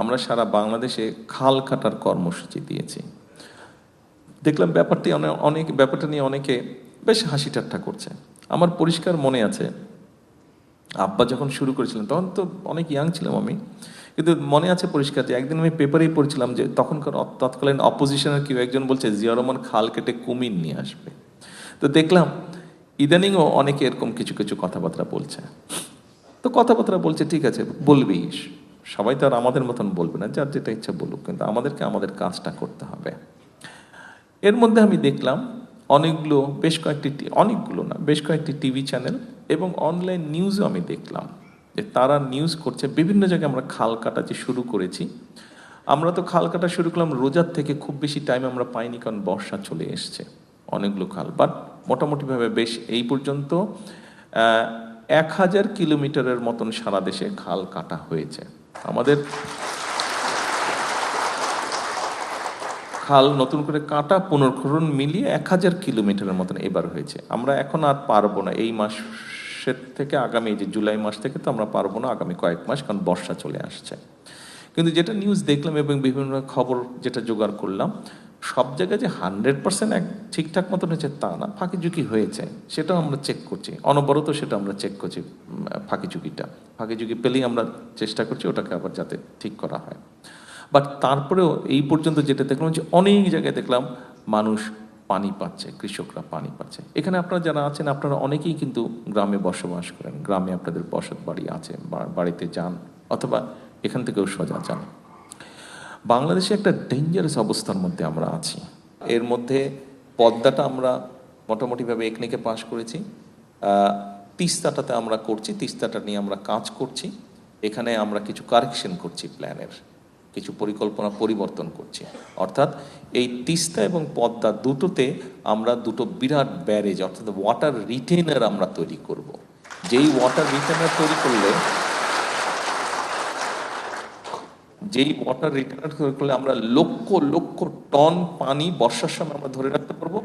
আমরা সারা বাংলাদেশে খাল কাটার কর্মসূচি দিয়েছি। দেখলাম ব্যাপারটা নিয়ে অনেকে বেশ হাসি ঠাট্টা করছে। আমার পরিষ্কার মনে আছে, আব্বা যখন শুরু করেছিলেন তখন তো অনেক ইয়াং ছিলাম আমি, কিন্তু মনে আছে পরিষ্কার যে একদিন আমি পেপারেই পড়ছিলাম যে তখনকার তৎকালীন অপোজিশনের কেউ একজন বলছে জিয়া রহমান খাল কেটে কুমির নিয়ে আসবে। তো দেখলাম ইদানিংও অনেকে এরকম কিছু কিছু কথাবার্তা বলছে। তো কথাবার্তা বলছে, ঠিক আছে বলবি, সবাই তো আর আমাদের মতন বলবে না, যার যেটা ইচ্ছা বলুক, কিন্তু আমাদেরকে আমাদের কাজটা করতে হবে। এর মধ্যে আমি দেখলাম বেশ কয়েকটি টিভি চ্যানেল এবং অনলাইন নিউজও আমি দেখলাম যে তারা নিউজ করছে বিভিন্ন জায়গায় আমরা খাল কাটা যে শুরু করেছি। আমরা তো খাল কাটা শুরু করলাম রোজার থেকে, খুব বেশি টাইম আমরা পাইনি কারণ বর্ষা চলে এসছে। অনেকগুলো খাল, বাট মোটামুটিভাবে বেশ এই পর্যন্ত 1000 কিলোমিটারের মতন সারা দেশে খাল কাটা হয়েছে। আমাদের খাল নতুন করে কাটা পুনর্খনন মিলিয়ে 1000 কিলোমিটারের মতন এবার হয়েছে। আমরা এখন আর পারবো না এই মাসের থেকে, আগামী যে জুলাই মাস থেকে তো আমরা পারবো না, আগামী কয়েক মাস, কারণ বর্ষা চলে আসছে। কিন্তু যেটা নিউজ দেখলাম এবং বিভিন্ন খবর যেটা জোগাড় করলাম, সব জায়গায় যে 100% ঠিকঠাক মতন হয়েছে তা না, ফাঁকি ঝুঁকি হয়েছে, সেটাও আমরা চেক করছি অনবরত, সেটা আমরা চেক করছি। ফাঁকি ঝুঁকি পেলেই আমরা চেষ্টা করছি ওটাকে আবার যাতে ঠিক করা হয়। বাট তারপরেও এই পর্যন্ত যেটা দেখলাম যে অনেক জায়গায় দেখলাম মানুষ পানি পাচ্ছে, কৃষকরা পানি পাচ্ছে। এখানে আপনারা যারা আছেন আপনারা অনেকেই কিন্তু গ্রামে বসবাস করেন, গ্রামে আপনাদের বসত বাড়ি আছে, বাড়িতে যান অথবা এখান থেকেও সোজা যান। বাংলাদেশে একটা ডেঞ্জারাস অবস্থার মধ্যে আমরা আছি। এর মধ্যে পদ্মাটা আমরা মোটামুটিভাবে একনেকে পাশ করেছি, তিস্তাটাতে আমরা করছি, তিস্তাটা নিয়ে আমরা কাজ করছি। এখানে আমরা কিছু কারেকশন করছি, প্ল্যানের কিছু পরিকল্পনা পরিবর্তন করছি। অর্থাৎ এই তিস্তা এবং পদ্মা দুটোতে আমরা দুটো বিরাট ব্যারেজ অর্থাৎ ওয়াটার রিটেনার আমরা তৈরি করব। যেই ওয়াটার রিটেনার তৈরি করলে আমরা লক্ষ লক্ষ টন পানি বর্ষার সময় আমরা ধরে রাখতে পারবো।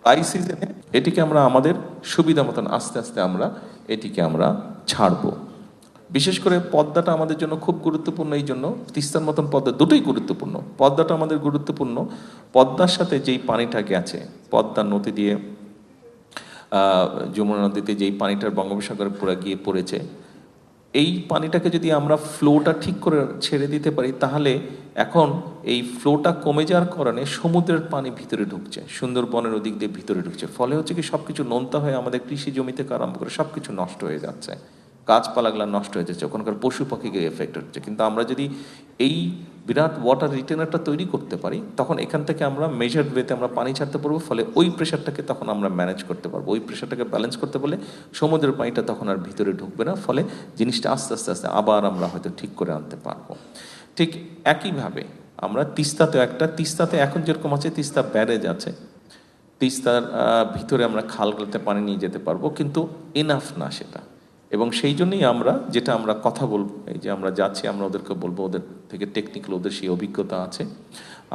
ড্রাই সিজনে এটিকে আমরা আমাদের সুবিধা মতন আস্তে আস্তে আমরা এটিকে আমরা ছাড়বো। বিশেষ করে পদ্মাটা আমাদের জন্য খুব গুরুত্বপূর্ণ, এই জন্য তিস্তার মতন পদ্মা দুটোই গুরুত্বপূর্ণ। পদ্মাটা আমাদের গুরুত্বপূর্ণ, পদ্মার সাথে যেই পানিটা গেছে, পদ্মা নদী দিয়ে যমুনা নদীতে যেই পানিটার বঙ্গোপসাগরে গিয়ে পড়েছে, এই পানিটাকে যদি আমরা ফ্লোটা ঠিক করে ছেড়ে দিতে পারি, তাহলে এখন এই ফ্লোটা কমে যাওয়ার কারণে সমুদ্রের পানি ভিতরে ঢুকছে, সুন্দরবনের ওদিক দিয়ে ভিতরে ঢুকছে। ফলে হচ্ছে কি সবকিছু নোনতা হয়ে আমাদের কৃষি জমি থেকে আরম্ভ করে সবকিছু নষ্ট হয়ে যাচ্ছে, গাছপালাগুলো নষ্ট হয়ে যাচ্ছে, ওখানকার পশু পাখিকে এফেক্ট হচ্ছে। কিন্তু আমরা যদি এই বিরাট ওয়াটার রিটেনারটা তৈরি করতে পারি, তখন এখান থেকে আমরা মেজার্ড ওয়েতে আমরা পানি ছাড়তে পারবো। ফলে ওই প্রেশারটাকে তখন আমরা ম্যানেজ করতে পারবো, ওই প্রেশারটাকে ব্যালেন্স করতে পারলে সমুদ্রের পানিটা তখন আর ভিতরে ঢুকবে না। ফলে জিনিসটা আস্তে আস্তে আস্তে আবার আমরা হয়তো ঠিক করে আনতে পারবো। ঠিক একইভাবে আমরা তিস্তাতে এখন যেরকম আছে, তিস্তা ব্যারেজ আছে, তিস্তার ভিতরে আমরা খালগুলোতে পানি নিয়ে যেতে পারবো, কিন্তু এনাফ না সেটা। এবং সেই জন্যই আমরা কথা বলবো, এই যে আমরা যাচ্ছি, আমরা ওদেরকে বলবো, ওদের থেকে টেকনিক্যাল, ওদের সেই অভিজ্ঞতা আছে,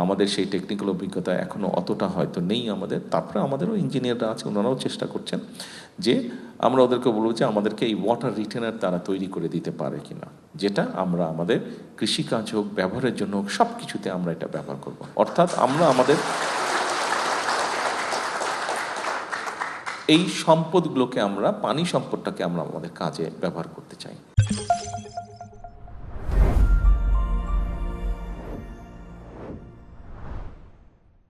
আমাদের সেই টেকনিক্যাল অভিজ্ঞতা এখনও অতটা হয়তো নেই আমাদের। তারপরে আমাদেরও ইঞ্জিনিয়াররা আছে, ওনারাও চেষ্টা করছেন যে আমরা ওদেরকে বলবো যে আমাদেরকে এই ওয়াটার রিটেনার তারা তৈরি করে দিতে পারে কিনা, যেটা আমরা আমাদের কৃষিকাজ হোক, ব্যবহারের জন্য হোক, সব কিছুতে আমরা এটা ব্যবহার করব। অর্থাৎ আমরা আমাদের এই সম্পদগুলোকে, পানি সম্পদটাকে আমরা আমাদের কাজে ব্যবহার করতে চাই।